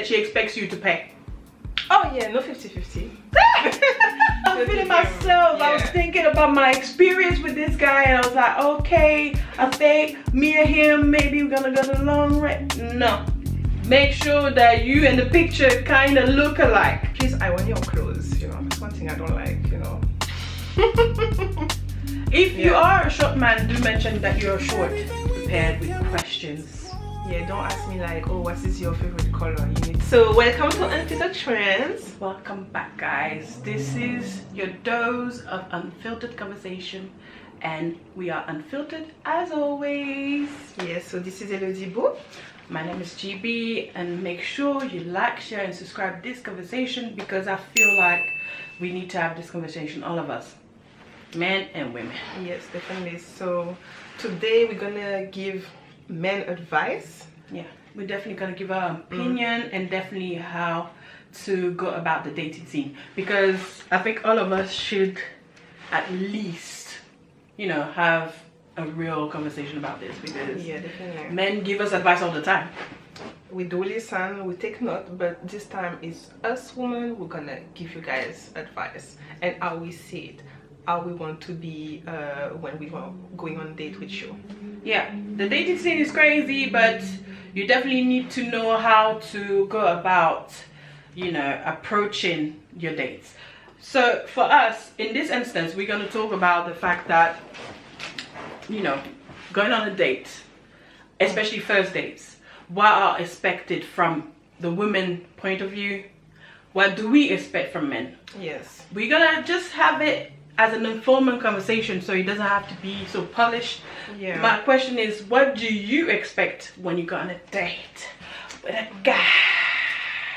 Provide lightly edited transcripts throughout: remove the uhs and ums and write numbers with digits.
that she expects you to pay? Oh yeah, no 50-50. I'm feeling myself. I was thinking about my experience with this guy, and I was like, okay, I think me and him, maybe we're gonna go the long way. No. Make sure that you and the picture kind of look alike. Please, I want your clothes, you know. That's one thing I don't like, you know. If you are a short man, do mention that you're short, prepared with questions. Yeah, don't ask me like, oh, what is your favorite color? You need. So, welcome to Unfiltered Trends. Welcome back, guys. This is your dose of unfiltered conversation, and we are unfiltered as always. Yes, so this is Elodie Boo. My name is GB, and make sure you like, share, and subscribe to this conversation, because I feel like we need to have this conversation, all of us, men and women. Yes, definitely. So today we're gonna give men advice. Yeah, we're definitely gonna give our opinion and definitely how to go about the dating scene, because I think all of us should at least, you know, have a real conversation about this, because Yeah, definitely. men give us advice all the time. We do listen, we take note, but this time is us women. We're gonna give you guys advice and how we see it, how we want to be when we are going on a date with you. Yeah, the dating scene is crazy, but you definitely need to know how to go about, you know, approaching your dates. So for us, in this instance, we're going to talk about the fact that, you know, going on a date, especially first dates, what are expected from the women point of view? What do we expect from men? Yes. We're gonna just have it as an informal conversation, so it doesn't have to be so polished. Yeah. My question is, what do you expect when you go on a date with a guy?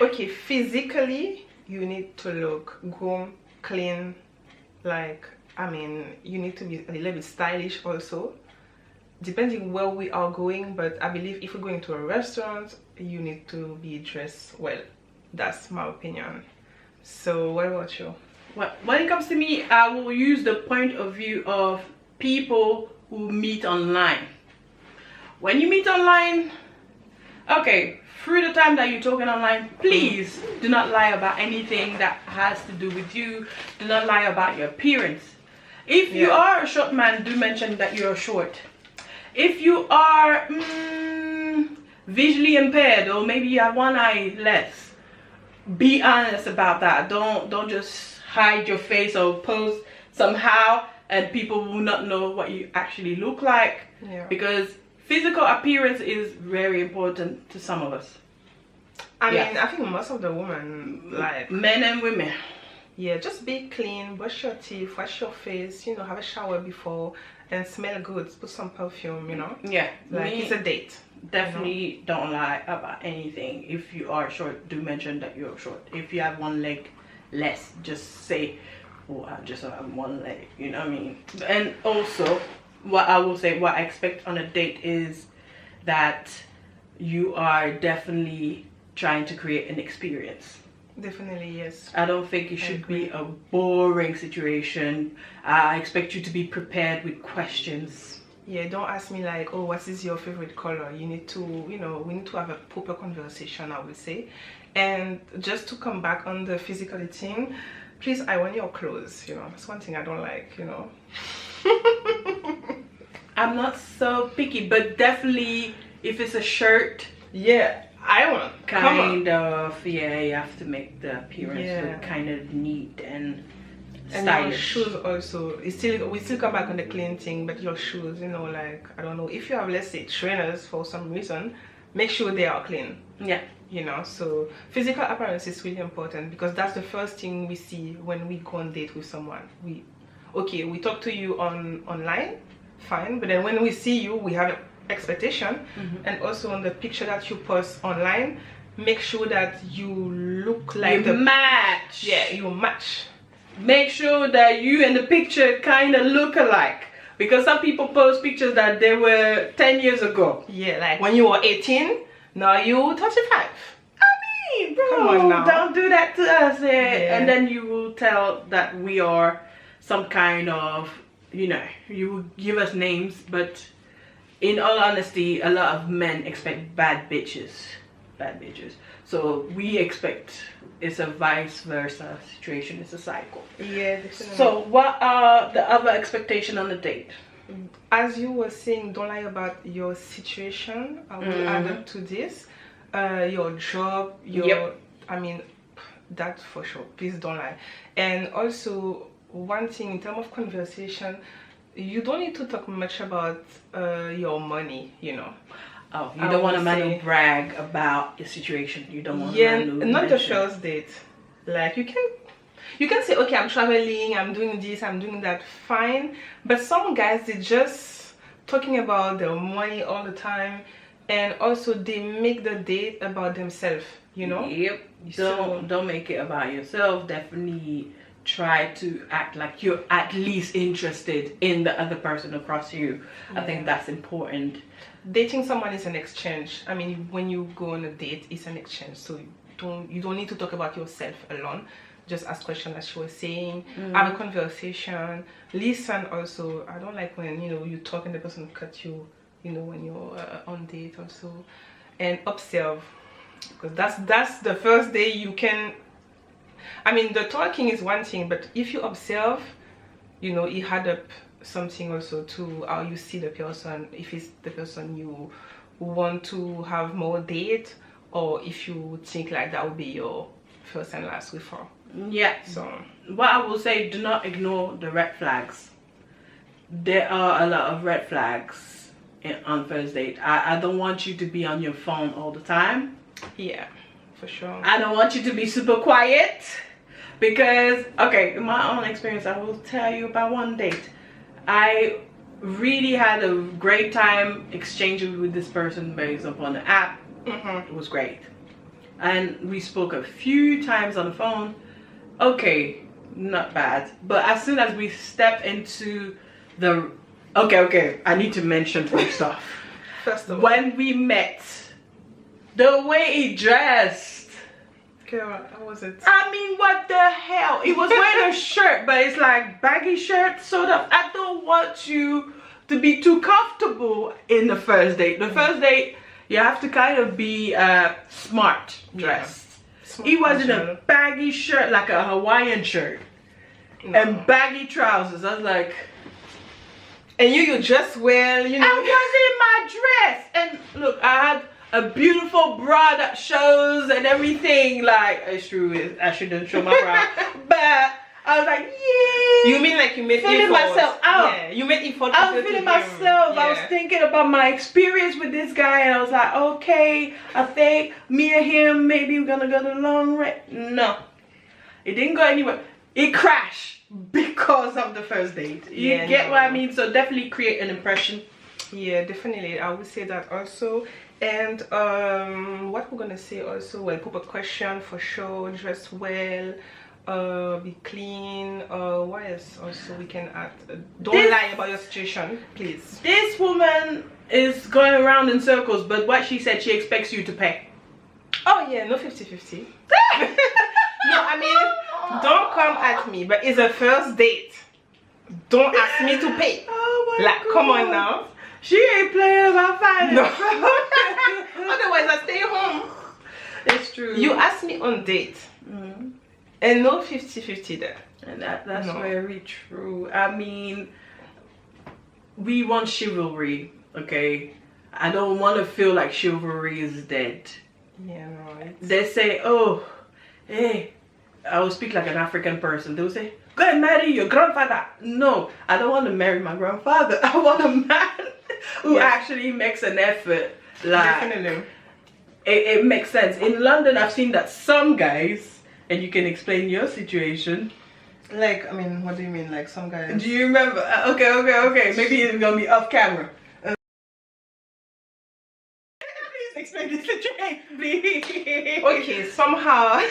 Okay, physically, you need to look groomed, clean. Like, I mean, you need to be a little bit stylish also, depending where we are going. But I believe if we're going to a restaurant, you need to be dressed well. That's my opinion. So what about you? When it comes to me, I will use the point of view of people who meet online. When you meet online, okay, through the time that you're talking online, please do not lie about anything that has to do with you. Do not lie about your appearance. If you are a short man, do mention that you're short. If you are visually impaired, or maybe you have one eye less, be honest about that. Don't just hide your face or pose somehow and people will not know what you actually look like. Yeah. Because physical appearance is very important to some of us. I mean, I think most of the women, like men and women, yeah, just be clean, brush your teeth, wash your face, you know, have a shower before, and smell good, put some perfume, you know. Yeah, like it's a date. Definitely don't lie about anything. If you are short, do mention that you're short. If you have one leg less, just say, oh, I just have one leg, you know what I mean? And also, what I will say, what I expect on a date is that you are definitely trying to create an experience. Definitely, yes. I don't think it should be a boring situation. I expect you to be prepared with questions. Yeah, don't ask me like, oh, what is your favorite color? You need to, you know, we need to have a proper conversation, I would say. And just to come back on the physicality thing, please, I want your clothes, you know. That's one thing I don't like, you know. I'm not so picky, but definitely if it's a shirt, yeah, I want kind of, yeah, you have to make the appearance look kind of neat and stylish. And your shoes also, we still come back on the clean thing, but your shoes, you know, like, I don't know, if you have, let's say, trainers for some reason, make sure they are clean. Yeah. You know, so physical appearance is really important, because that's the first thing we see when we go on date with someone. We talk to you online, fine, but then when we see you, we have an expectation. And also on the picture that you post online, make sure that you look like you match. Yeah, you match. Make sure that you and the picture kind of look alike, because some people post pictures that they were 10 years ago. Yeah, like when you were 18, now you 35. I mean, bro, come on now. Don't do that to us. And then you will tell that we are some kind of, you know, you will give us names, but in all honesty, a lot of men expect bad bitches. bad bitches. So we expect it's a vice versa situation. It's a cycle. Yeah, definitely. So what are the other expectations on the date? As you were saying, don't lie about your situation. I will add up to this. Your job, I mean, that's for sure. Please don't lie. And also, one thing in terms of conversation, you don't need to talk much about your money, you know. Oh, you don't want a man to brag about your situation. You don't want not the first date. Like you can say, okay, I'm traveling, I'm doing this, I'm doing that, fine. But some guys, they just talking about their money all the time, and also they make the date about themselves, you know. Yep. Don't make it about yourself. Definitely try to act like you're at least interested in the other person across you. I think that's important. Dating someone is an exchange. I mean, when you go on a date, it's an exchange. So you don't need to talk about yourself alone. Just ask questions, as she was saying. Have a conversation. Listen also. I don't like when, you know, you talk and the person cut you, you know, when you're on date also. And observe. Because that's the first day you can... I mean, the talking is one thing, but if you observe, you know, it had up something also to how you see the person, if it's the person you want to have more date, or if you think like that would be your first and last with her. Yeah. So what I will say, do not ignore the red flags. There are a lot of red flags on first date. I don't want you to be on your phone all the time. Yeah, for sure. I don't want you to be super quiet, because okay, in my own experience, I will tell you about one date. I really had a great time exchanging with this person based upon the app. It was great, and we spoke a few times on the phone. Okay, not bad. But as soon as we stepped into the okay, I need to mention some stuff. First of all, when we met, the way he dressed. Girl, how was it? I mean, what the hell? He was wearing a shirt, but it's like baggy shirt, sort of. I don't want you to be too comfortable in the first date. The first date, you have to kind of be smart dressed. Smart, he was in a baggy shirt, like a Hawaiian shirt, and baggy trousers. I was like, and you dress well, you know. I was in my dress, and look, I had a beautiful bra that shows and everything. Like, it's true, I shouldn't show my bra, but I was like, yeah. You mean like you made feeling myself out? Yeah, you made effort. I was feeling myself. Yeah. I was thinking about my experience with this guy, and I was like, okay, I think me and him, maybe we're gonna go the long way. No, it didn't go anywhere. It crashed because of the first date. You get what I mean? So definitely create an impression. Yeah, definitely. I would say that also. And what we're gonna say also, well, put a question for sure, dress well, be clean. What else also we can add? Don't lie about your situation, please. This woman is going around in circles, but what she said, she expects you to pay. Oh yeah, no 50-50. No, I mean, don't come at me, but it's a first date. Don't ask me to pay. Oh my God. Come on now. She ain't playing about finance. No. Otherwise, I stay home. It's true. You asked me on date, and no 50-50 there. And that's very true. I mean, we want chivalry, okay? I don't want to feel like chivalry is dead. Yeah, no. They say, oh, hey, I will speak like an African person. They will say, go and marry your grandfather. No, I don't want to marry my grandfather. I want a man who actually makes an effort. Like, definitely. It makes sense. In London, I've seen that some guys, and you can explain your situation. Like, I mean, what do you mean? Like some guys? Do you remember? Okay. Maybe it's gonna be off camera. Please explain this situation, please. Okay, somehow.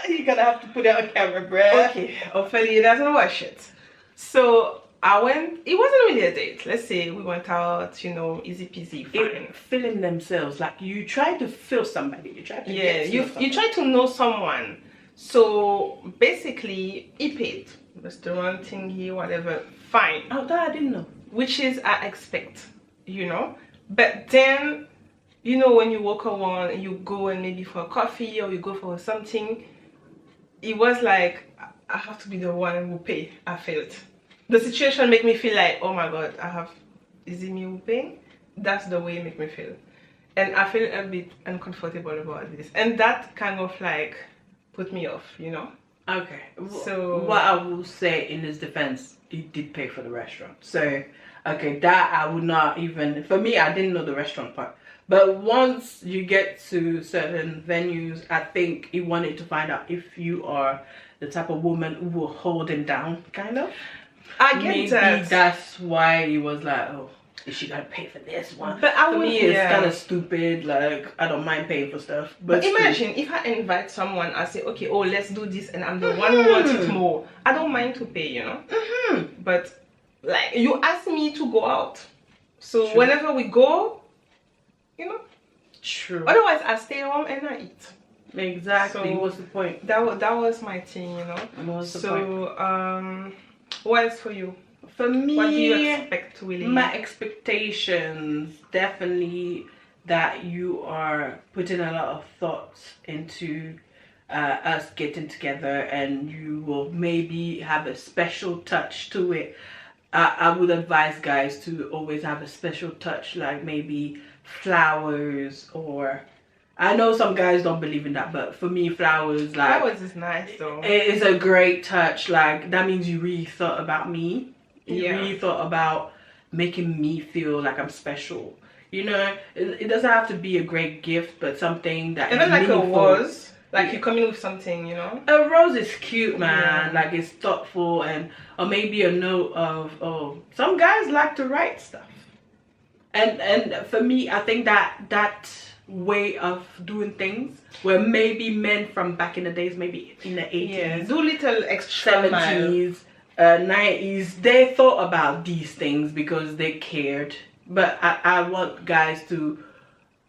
You're gonna have to put it on camera, bruh. Okay, Ophelia doesn't watch it. So I went, it wasn't really a date. Let's say we went out, you know, easy peasy, fine. Feeling themselves, like you try to feel somebody. You try to you try to know someone. So basically, he paid. Restaurant thingy, whatever, fine. Oh, that I didn't know. Which is I expect, you know. But then you know, when you walk around and you go and maybe for a coffee or you go for something, it was like I have to be the one who pay. I felt the situation make me feel like, oh my god, is it me who paying? That's the way it make me feel, and I feel a bit uncomfortable about this, and that kind of like put me off, you know. Okay, so what I will say in his defense, he did pay for the restaurant, so okay, that I would not even, for me, I didn't know the restaurant part. But once you get to certain venues, I think he wanted to find out if you are the type of woman who will hold him down, kind of. I get Maybe that. That's why he was like, oh, is she gonna pay for this one? But for me, it's kind of stupid. Like, I don't mind paying for stuff. But imagine if I invite someone, I say, okay, oh, let's do this, and I'm the one who wants it more. I don't mind to pay, you know. But like, you ask me to go out, so whenever we go, you know. True. Otherwise, I stay home and I eat. Exactly. So what's the point? That was my thing, you know. What's the point? What else for you? For me, what do you expect really? My expectations definitely that you are putting a lot of thoughts into us getting together, and you will maybe have a special touch to it. I would advise guys to always have a special touch, like maybe flowers, or I know some guys don't believe in that, but for me, flowers is nice though. It is a great touch. Like, that means you really thought about me. You really thought about making me feel like I'm special. You know, it doesn't have to be a great gift, but something that even is like meaningful. A rose. Like, you come in with something, you know. A rose is cute, man. Like, it's thoughtful, and or maybe a note of, oh, some guys like to write stuff. And for me, I think that way of doing things, where maybe men from back in the days, maybe in the 80s, do little extra 70s, 90s, they thought about these things because they cared. But I want guys to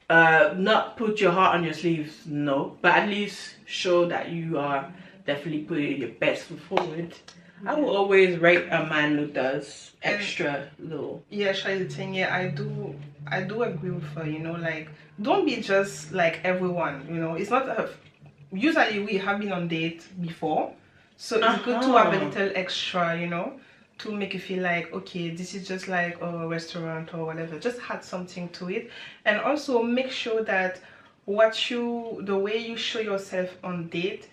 not put your heart on your sleeves, no, but at least show that you are definitely putting your best foot forward. I will always rate a man who does extra little. Yeah, Charlie, the thing, I do agree with her, you know, like, don't be just like everyone, you know. It's not usually we have been on date before, so it's good to have a little extra, you know, to make you feel like, okay, this is just like a restaurant or whatever. Just add something to it, and also make sure that the way you show yourself on date,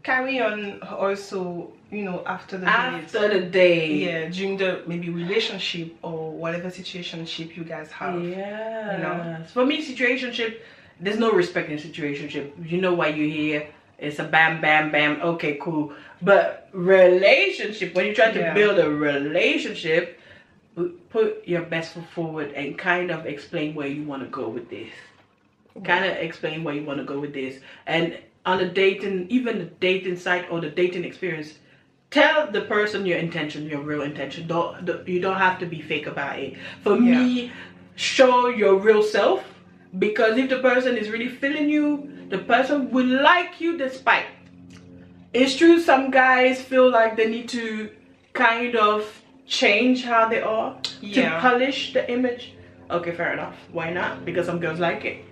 carry on also, you know, after the date. Yeah, during the maybe relationship or whatever situationship you guys have. Yeah. You know? For me, situationship, there's no respect in situationship. You know why you're here. It's a bam, bam, bam. Okay, cool. But relationship, when you're trying to build a relationship, put your best foot forward and kind of explain where you want to go with this. Kind of explain where you want to go with this. And on the dating, even the dating site or the dating experience, tell the person your intention, your real intention. You don't have to be fake about it. For me, show your real self, because if the person is really feeling you, the person will like you despite. It's true, some guys feel like they need to kind of change how they are to polish the image. Okay, fair enough. Why not? Because some girls like it.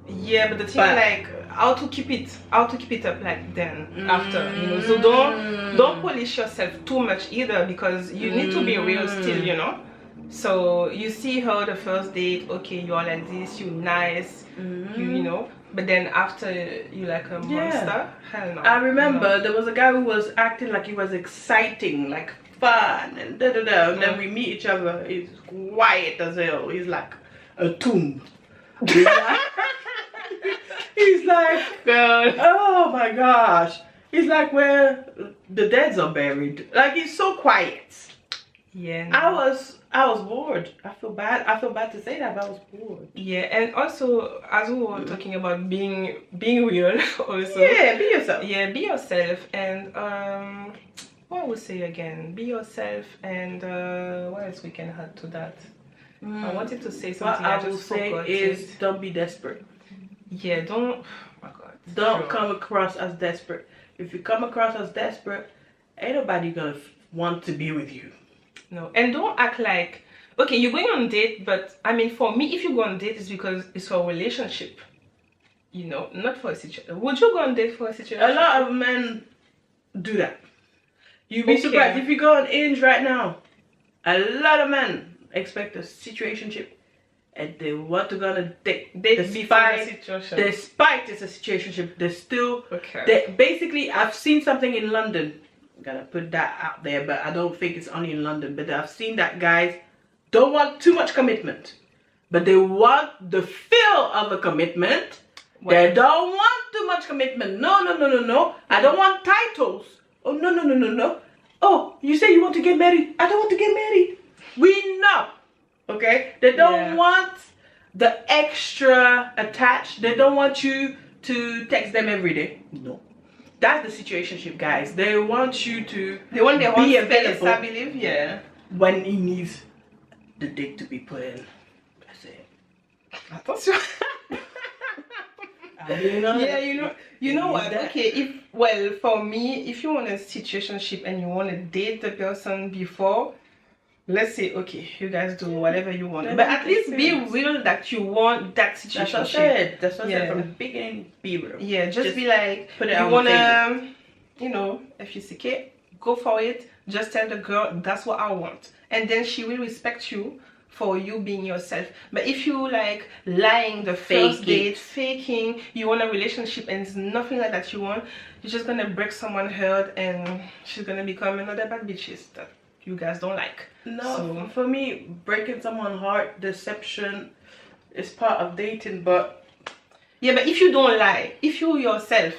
Yeah, but the thing, like, how to keep it up like then after, you know. So don't polish yourself too much either, because you need to be real still, you know. So you see her the first date, okay, you are like this, you nice, you know, but then after you like a monster, hell no. I remember there was a guy who was acting like he was exciting, like fun and da da da, and then we meet each other, he's quiet as hell, he's like a tomb. He's like, oh my gosh, he's like where the deads are buried. Like, he's so quiet. Yeah, no. I was bored. I feel bad to say that, but I was bored. Yeah, and also, as we were talking about being real also. Yeah, be yourself. Yeah, be yourself. And what I would say again, be yourself. And what else we can add to that? I wanted to say something. What I will say is, don't be desperate. Yeah, don't. Oh my God. Don't come across as desperate. If you come across as desperate, ain't nobody gonna want to be with you. No, and don't act like, okay, you're going on date, but I mean, for me, if you go on date, it's because it's for a relationship. You know, not for a situation. Would you go on date for a situation? A lot of men do that. You'd be surprised if you go on Inge right now. A lot of men expect a situationship, and they want to go on a date. Despite it's a situationship, they're still basically. I've seen something in London. I'm gonna put that out there, but I don't think it's only in London. But I've seen that guys don't want too much commitment, but they want the feel of a commitment. They don't want too much commitment. No. I don't want titles. Oh, no. Oh, you say you want to get married. I don't want to get married. We know. Okay? They don't want the extra attached. They don't want you to text them every day. No. That's the situationship, guys. They want you to be available. I believe, when he needs the dick to be put in. That's it. Attention. You know what? Okay, for me, if you want a situationship and you want to date the person before, let's say, okay, you guys do whatever you want, but at least be real that you want that situationship. That's what I said from the beginning. Be real. Yeah, just be like, you wanna, FUCK, go for it. Just tell the girl that's what I want, and then she will respect you for you being yourself. But if you like lying the first date, faking, you want a relationship and it's nothing like that you want, you're just gonna break someone's heart and she's gonna become another bad bitches that you guys don't like. No, for me, breaking someone's heart, deception is part of dating, but yeah, but if you don't lie, if you yourself,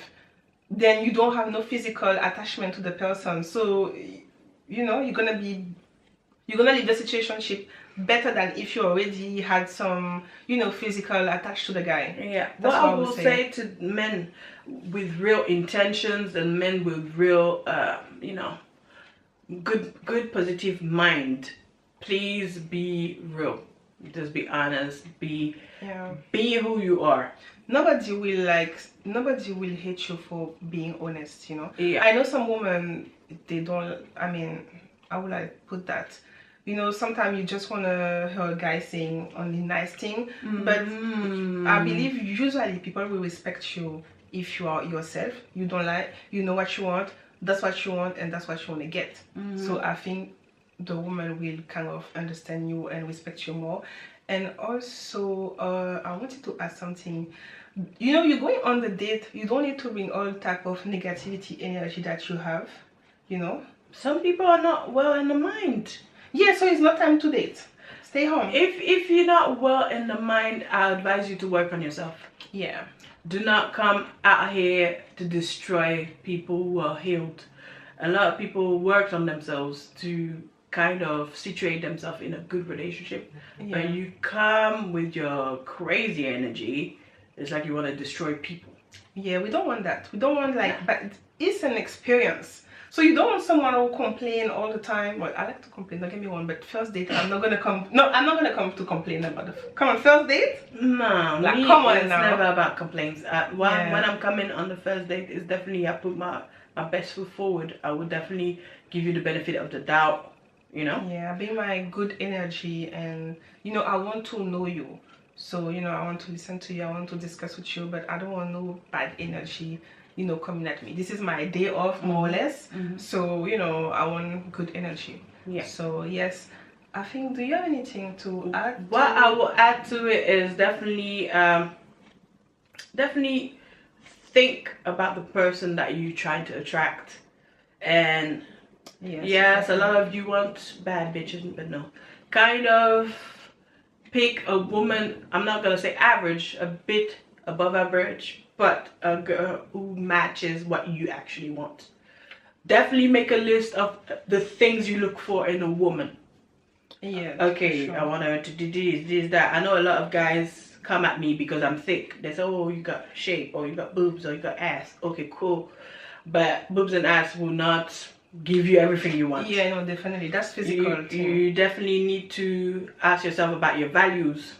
then you don't have no physical attachment to the person. So you know you're gonna leave the situationship better than if you already had some, physical attached to the guy. Yeah, that's what I will say to men with real intentions and men with real, good positive mind. Please be real. Just be honest. Be who you are. Nobody will hate you for being honest. Yeah. I know some women, they don't. I mean, how would I put that? Sometimes you just want to hear a guy saying only nice thing, but I believe usually people will respect you if you are yourself. You don't lie. You know what you want. That's what you want, and that's what you want to get. So I think the woman will kind of understand you and respect you more. And also, I wanted to ask something. You're going on the date. You don't need to bring all type of negativity energy that you have. Some people are not well in the mind. Yeah, so it's not time to date. Stay home. If you're not well in the mind, I advise you to work on yourself. Yeah. Do not come out here to destroy people who are healed. A lot of people worked on themselves to kind of situate themselves in a good relationship. Yeah. But you come with your crazy energy, it's like you want to destroy people. Yeah, we don't want that. We don't want but it's an experience. So you don't want someone who complain all the time. Well, I like to complain, don't get me wrong, but first date, I'm not gonna come to complain about it. Come on, first date? No, come on it's now. Never about complaints. When I'm coming on the first date, it's definitely I put my best foot forward. I would definitely give you the benefit of the doubt, Yeah, bring my good energy, and I want to know you. So I want to listen to you, I want to discuss with you, but I don't want no bad energy coming at me. This is my day off, more or less. So I want good energy. Yeah. So yes, I think, do you have anything to add? What I will add to it is definitely think about the person that you're trying to attract. And yes, a lot of you want bad bitches, but no, kind of pick a woman, I'm not gonna say average, a bit above average, but a girl who matches what you actually want. Definitely make a list of the things you look for in a woman. Yeah. Okay, sure. I want her to do this, that. I know a lot of guys come at me because I'm thick. They say, oh, you got shape, or you got boobs, or you got ass. Okay, cool. But boobs and ass will not give you everything you want. Yeah, no, definitely. That's physical. You definitely need to ask yourself about your values.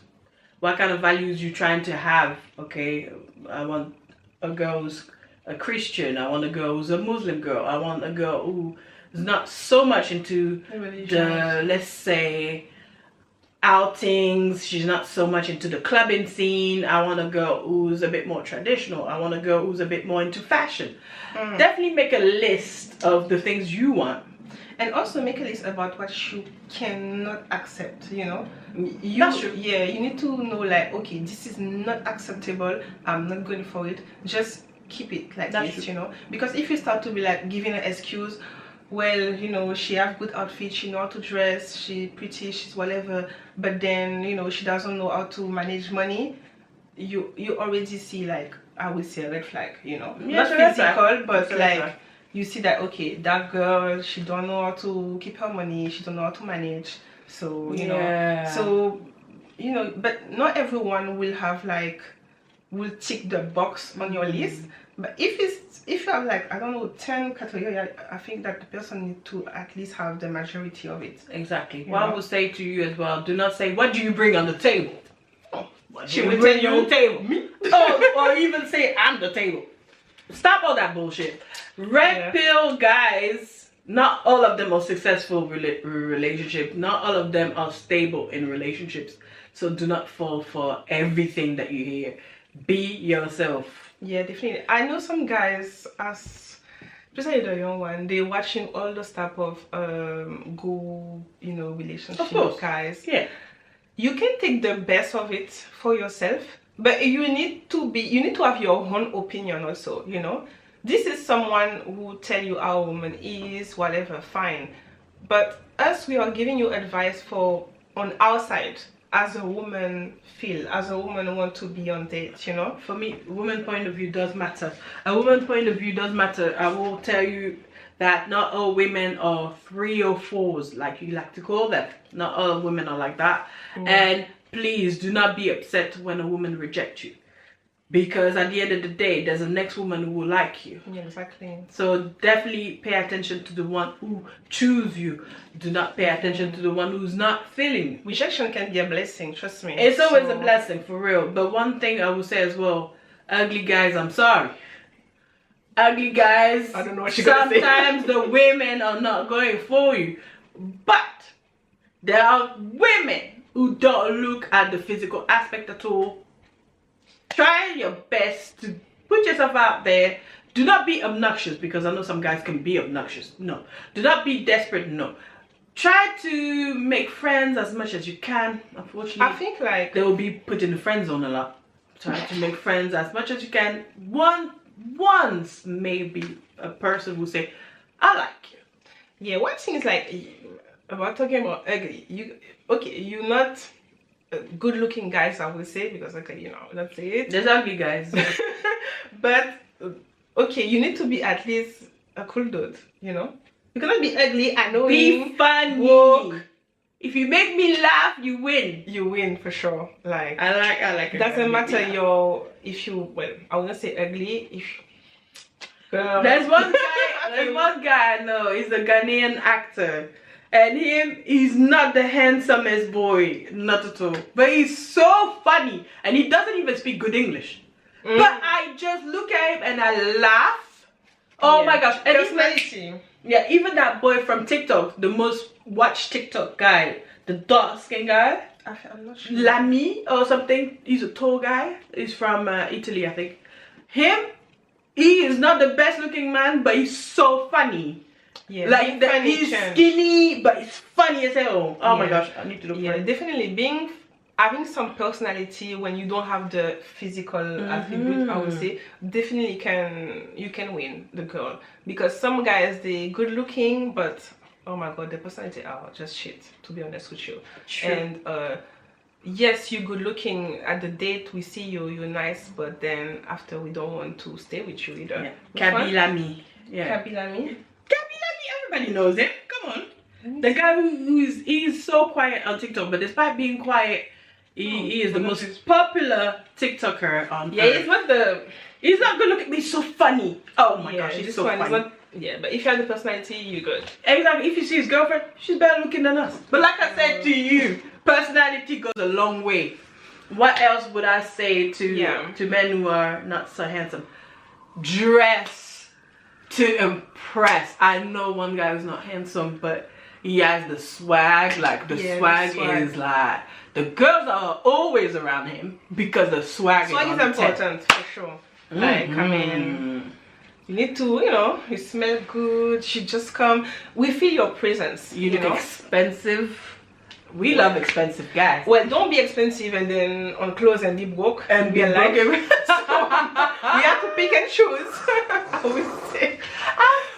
What kind of values you trying to have? Okay, I want a girl who's a Christian. I want a girl who's a Muslim girl. I want a girl who is not so much into the, let's say, outings. She's not so much into the clubbing scene. I want a girl who's a bit more traditional. I want a girl who's a bit more into fashion. Definitely make a list of the things you want. And also make a list about what you cannot accept, you know. That's true. Yeah, you need to know, like, okay, this is not acceptable, I'm not going for it. Just keep it like That's this, true. you know. Because if you start to be like giving an excuse, well, you know, she have good outfit, she know how to dress, she pretty, she's whatever, but then, you know, she doesn't know how to manage money, you already see, like, I would say a red flag, you know. Yeah, not physical, but that's like right. You see that, okay, that girl, she don't know how to keep her money, she don't know how to manage, so you know, so you know, but not everyone will have like, will tick the box on your list. But if you have like, I don't know, 10 categories, I think that the person need to at least have the majority of it. Exactly. You What I know? would say to you as well, do not say, what do you bring on the table? She You will bring tell your you, table. Me? or even say, I'm the table. Stop all that bullshit. Red pill guys, not all of them are successful relationships. Not all of them are stable in relationships. So do not fall for everything that you hear. Be yourself. Yeah, definitely. I know some guys, as especially the young one, they're watching all those type of good, you know, relationship guys. Yeah. You can take the best of it for yourself, but you need to have your own opinion also, you know. This is someone who tell you how a woman is, whatever, fine. But us, we are giving you advice for on our side, as a woman feel, as a woman want to be on dates, you know. For me, woman point of view does matter. A woman point of view does matter. I will tell you that not all women are 3 or 4s, like you like to call them. Not all women are like that. And please do not be upset when a woman rejects you, because at the end of the day, there's a next woman who will like you. Yeah, exactly. So definitely pay attention to the one who choose you. Do not pay attention to the one who's not feeling you. Rejection can be a blessing, trust me. It's always a blessing, for real. But one thing I will say as well, ugly guys, I'm sorry. Ugly guys, I don't know what you're gonna say. sometimes the women are not going for you. But there are women who don't look at the physical aspect at all. Try your best to put yourself out there. Do not be obnoxious, because I know some guys can be obnoxious. No. Do not be desperate. No. Try to make friends as much as you can. Unfortunately, I think like they will be put in the friend zone a lot. Try to make friends as much as you can. Once maybe a person will say, I like you. Yeah, one thing is like about talking about ugly. You're not good looking guys, I would say, because okay, you know, that's it. There's ugly guys. But okay, you need to be at least a cool dude, you know. You cannot be ugly, annoying, Be funny. woke. If you make me laugh, you win. You win for sure. Like I like it. doesn't matter if you, well, I wouldn't say ugly. If There's one guy I know, he's a Ghanaian actor. And he's not the handsomest boy, not at all. But he's so funny. And he doesn't even speak good English. But I just look at him and I laugh. Oh my gosh. And even that boy from TikTok, the most watched TikTok guy, the dark skin guy, I'm not sure. Lamy or something. He's a tall guy. He's from Italy, I think. He is not the best looking man, but he's so funny. Yeah, like he's skinny, but he's funny as hell. Oh my gosh, I need to look for it. Definitely having some personality when you don't have the physical attribute, I would say, definitely you can win the girl. Because some guys, they good looking, but oh my god, the personality are just shit, to be honest with you. True. And yes, you're good looking at the date, we see you're nice, but then after we don't want to stay with you either. Gblajolie. Gblajolie? Everybody knows him. Come on. The guy he's so quiet on TikTok, but despite being quiet, he is the most popular TikToker on Earth. He's not good looking, but he's so funny. Oh my gosh, he's so funny. But if you have the personality, you're good. Exactly. If you see his girlfriend, she's better looking than us. But like I said to you, personality goes a long way. What else would I say to men who are not so handsome? Dress to impress. I know one guy who's not handsome, but He has the swag, like the swag is like, the girls are always around him because the swag is important for sure. Like, I mean, you need to, you know, you smell good, she just come, we feel your presence. You look expensive. We love expensive guys. Well, don't be expensive and then on clothes and be broke and be alive. So, we have to pick and choose. I would say.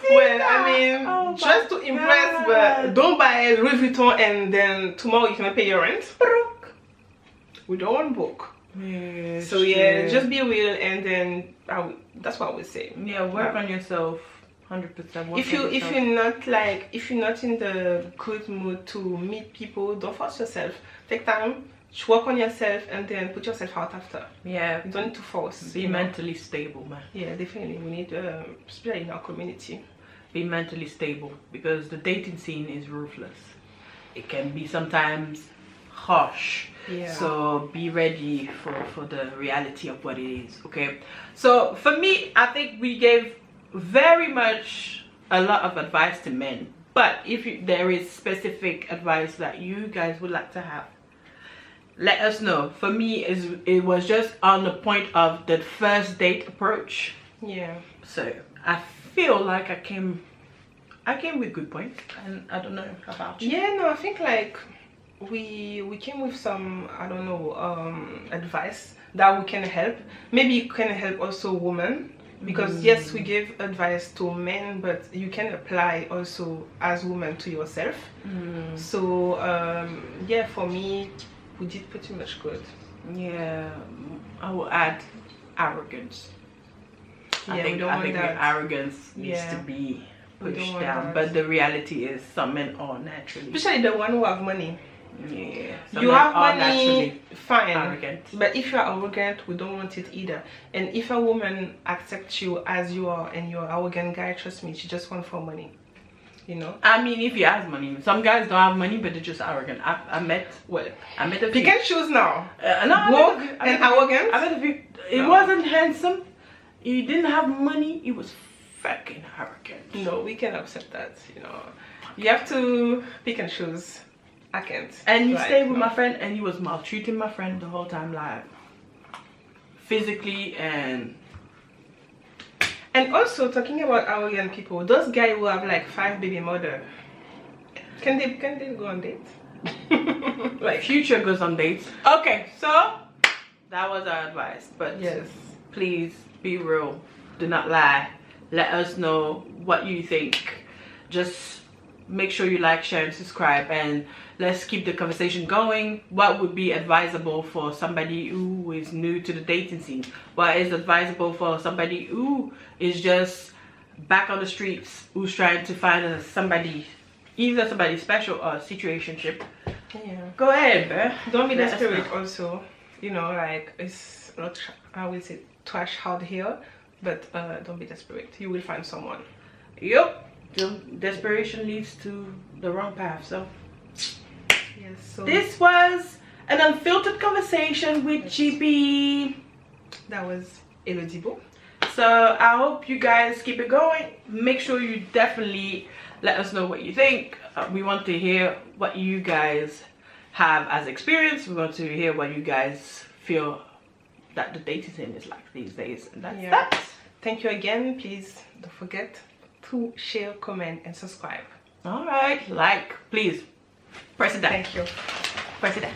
I mean, just to impress, but don't buy Louis Vuitton and then tomorrow you cannot pay your rent. We don't want broke. Yeah, so yeah, just be real, and then that's what I would say. Yeah, work on yourself. 100%. If you're not in the good mood to meet people, don't force yourself. Take time, work on yourself, and then put yourself out after. Yeah, you don't need to force. Be mentally stable, man. Yeah, definitely. We need especially in our community. Be mentally stable, because the dating scene is ruthless. It can be sometimes harsh. Yeah. So be ready for the reality of what it is. Okay. So for me, I think we gave very much a lot of advice to men, but if there is specific advice that you guys would like to have, let us know. For me, it was just on the point of the first date approach. Yeah, so I feel like I came with good points, and I don't know about you. Yeah, no, I think like we came with some, I don't know, advice that we can help. Maybe it can help also women, because yes, we give advice to men, but you can apply also as woman to yourself. So yeah, for me, we did pretty much good. Yeah, I will add arrogance. Yeah, I think arrogance needs to be pushed down, but the reality is some men are naturally, especially the one who have money. Yeah, you have money, fine, arrogant. But if you are arrogant, we don't want it either. And if a woman accepts you as you are and you're an arrogant guy, trust me, she just wants for money, you know. I mean, if he has money, some guys don't have money, but they're just arrogant. I met a few. Pick and choose now. No, broke and arrogant. I met a few. He wasn't handsome, he didn't have money, he was fucking arrogant. No, we can accept that, you know. You have to pick and choose. I can't. And he stayed with my friend, and he was maltreating my friend the whole time, like physically and also talking about arrogant people. Those guys who have like 5 baby mother, can they go on dates? Like Future goes on dates. Okay, so that was our advice. But yes, please be real. Do not lie. Let us know what you think. Just make sure you like, share, and subscribe, and let's keep the conversation going. What would be advisable for somebody who is new to the dating scene? What is advisable for somebody who is just back on the streets, who's trying to find somebody, either somebody special or a situationship? Yeah, go ahead, bro. Don't be desperate also, you know, like it's not, I will say, trash out here, but don't be desperate. You will find someone. Yep. Desperation leads to the wrong path. So yes, so this was an unfiltered conversation with GP. That was Elodie Boo. So I hope you guys keep it going. Make sure you definitely let us know what you think. We want to hear what you guys have as experience. We want to hear what you guys feel that the dating scene is like these days. And that's that. Thank you again. Please don't forget to share, comment, and subscribe. All right, like, please press it down. Thank you. Press it down.